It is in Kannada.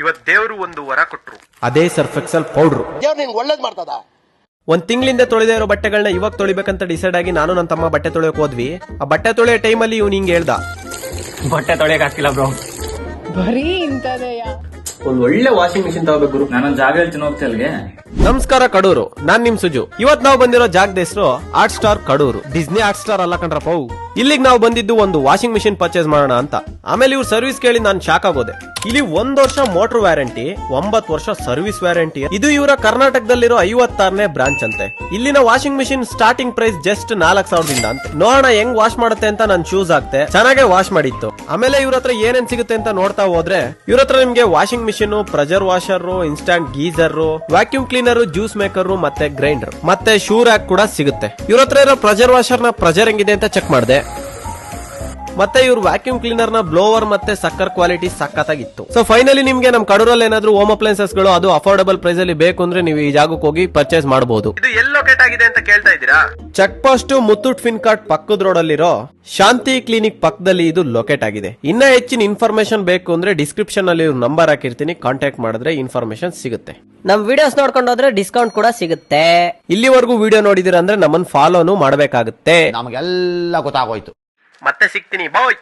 ಇವತ್ ದೇವ್ರು ಒಂದು ವರ ಕೊಟ್ರು. ಅದೇ ಸರ್ಫ್ ಎಕ್ಸೆಲ್ ಪೌಡ್ರು. ದೇವ್ರು ನಿಂಗೆ ಒಳ್ಳೇದ್ ಮಾಡ್ತದ. ಒಂದ್ ತಿಂಗಳಿಂದ ತೊಳೆದೇ ಇರೋ ಬಟ್ಟೆಗಳನ್ನ ಇವಾಗ ತೊಳಿಬೇಕಂತ ಡಿಸೈಡ್ ಆಗಿ ನಾನು ನನ್ನ ತಮ್ಮ ಬಟ್ಟೆ ತೊಳೆಯಕ್ ಹೋದ್ವಿ. ಆ ಬಟ್ಟೆ ತೊಳೆಯೋ ಟೈಮಲ್ಲಿ ಇವ್ನು ಹಿಂಗೆ ಹೇಳ್ದ, ಬಟ್ಟೆ ತೊಳೆಯಕ್ ಆಗ್ತಿಲ್ಲ ಬ್ರೋ. ಬರೀ ಇಂತದೆಯ. ಒಂದ್ ಒಳ್ಳೆ ವಾಷಿಂಗ್ ಮಿಷಿನ್ ತಗೋಬೇಕು ಗುರು. ನಾನೊಂದ್ ಜಾಗ ಹೇಳ್ತೀನಿ ಹೋಗ್ತಾ ಅಲ್ಲಿಗೆ. ನಮಸ್ಕಾರ ಕಡೂರು, ನಾನ್ ನಿಮ್ ಸುಜು. ಇವತ್ ನಾವು ಬಂದಿರೋ ಜಾಗದ ಹೆಸರು art star Kadur. Disney art star ಅಲ್ಲ ಕಣ್ರಪ್ಪ. ಇಲ್ಲಿಗೆ ನಾವು ಬಂದಿದ್ದು ಒಂದು ವಾಷಿಂಗ್ ಮಿಷಿನ್ ಪರ್ಚೇಸ್ ಮಾಡೋಣ ಅಂತ. ಆಮೇಲೆ ಇವ್ರ ಸರ್ವಿಸ್ ಕೇಳಿ ನಾನು ಶಾಕ್ ಆಗೋದೆ. ಇಲ್ಲಿ 1 ವರ್ಷ ಮೋಟರ್ ವ್ಯಾರಂಟಿ, 9 ವರ್ಷ ಸರ್ವಿಸ್ ವ್ಯಾರಂಟಿ. ಇದು ಇವರ ಕರ್ನಾಟಕದಲ್ಲಿರೋ 56ನೇ ಬ್ರಾಂಚ್ ಅಂತೆ. ಇಲ್ಲಿನ washing machine starting price just 4,000 ಅಂತ. ನೋಡೋಣ ಹೆಂಗ್ ವಾಶ್ ಮಾಡುತ್ತೆ ಅಂತ ನಾನು ಚೂಸ್ ಆಗ್ತೆ. ಚೆನ್ನಾಗೆ ವಾಶ್ ಮಾಡಿತ್ತು. ಆಮೇಲೆ ಇವ್ರ ಹತ್ರ ಏನೇನ್ ಸಿಗುತ್ತೆ ಅಂತ ನೋಡ್ತಾ ಹೋದ್ರೆ, ಇವ್ರ ಹತ್ರ ನಿಮ್ಗೆ washing machine, pressure washer, instant geyser, vacuum cleaner, juice maker ಮತ್ತೆ ಗ್ರೈಂಡರ್ ಮತ್ತೆ ಶೂ ರ್ಯಾಕ್ ಕೂಡ ಸಿಗುತ್ತೆ. ಇವ್ರ ಹತ್ರ ಇರೋ ಪ್ರೆಷರ್ ವಾಷರ್ ನ ಪ್ರೆಷರ್ ಹೆಂಗಿದೆ ಅಂತ ಚೆಕ್ ಮಾಡಿದೆ. ಮತ್ತೆ ಇವ್ರ ವ್ಯಾಕ್ಯೂಮ್ ಕ್ಲೀನರ್ ನ ಬ್ಲೋವರ್ ಮತ್ತೆ ಸಕ್ಕರ್ ಕ್ವಾಲಿಟಿ ಸಕ್ಕತ್ತಾಗಿತ್ತು. ಸೊ ಫೈನಲಿ ನಿಮ್ಗೆ ನಮ್ ಕಡೂರಲ್ಲಿ ಏನಾದ್ರು ಹೋಮ್ ಅಪ್ಲೈನ್ಸಸ್ ಗಳು ಅದು ಅಫೋರ್ಡಬಲ್ ಪ್ರೈಸ್ ಅಲ್ಲಿ ಬೇಕು ಅಂದ್ರೆ ನೀವು ಈ ಜಾಗಕ್ಕೆ ಹೋಗಿ ಪರ್ಚೇಸ್ ಮಾಡಬಹುದು. ಇದು ಎಲ್ಲಿ ಲೊಕೇಟ್ ಆಗಿದೆ ಅಂತ ಕೇಳ್ತಾ ಇದ್ದೀರಾ? ಚೆಕ್ ಪೋಸ್ಟ್ ಮುತ್ತೂಟ್ ಫಿನ್ಕಾರ್ಟ್ ಪಕ್ಕದ ರೋಡ್ ಅಲ್ಲಿರೋ ಶಾಂತಿ ಕ್ಲಿನಿಕ್ ಪಕ್ಕದಲ್ಲಿ ಇದು ಲೊಕೇಟ್ ಆಗಿದೆ. ಇನ್ನ ಹೆಚ್ಚಿನ ಇನ್ಫಾರ್ಮೇಶನ್ ಬೇಕು ಅಂದ್ರೆ ಡಿಸ್ಕ್ರಿಪ್ಷನ್ ಅಲ್ಲಿ ನಂಬರ್ ಹಾಕಿರ್ತೀನಿ, ಕಾಂಟ್ಯಾಕ್ಟ್ ಮಾಡಿದ್ರೆ ಇನ್ಫಾರ್ಮೇಶನ್ ಸಿಗುತ್ತೆ. ನಮ್ ವಿಡಿಯೋಸ್ ನೋಡ್ಕೊಂಡು ಹೋದ್ರೆ ಡಿಸ್ಕೌಂಟ್ ಕೂಡ ಸಿಗುತ್ತೆ. ಇಲ್ಲಿವರೆಗೂ ವಿಡಿಯೋ ನೋಡಿದಿರ ಅಂದ್ರೆ ನಮ್ಮನ್ನ ಫಾಲೋನು ಮಾಡಬೇಕಾಗುತ್ತೆ. ನಮಗೆಲ್ಲ ಗೊತ್ತಾಗೋಯ್ತು. ಮತ್ತೆ ಸಿಗ್ತೀನಿ, ಬಾಯ್.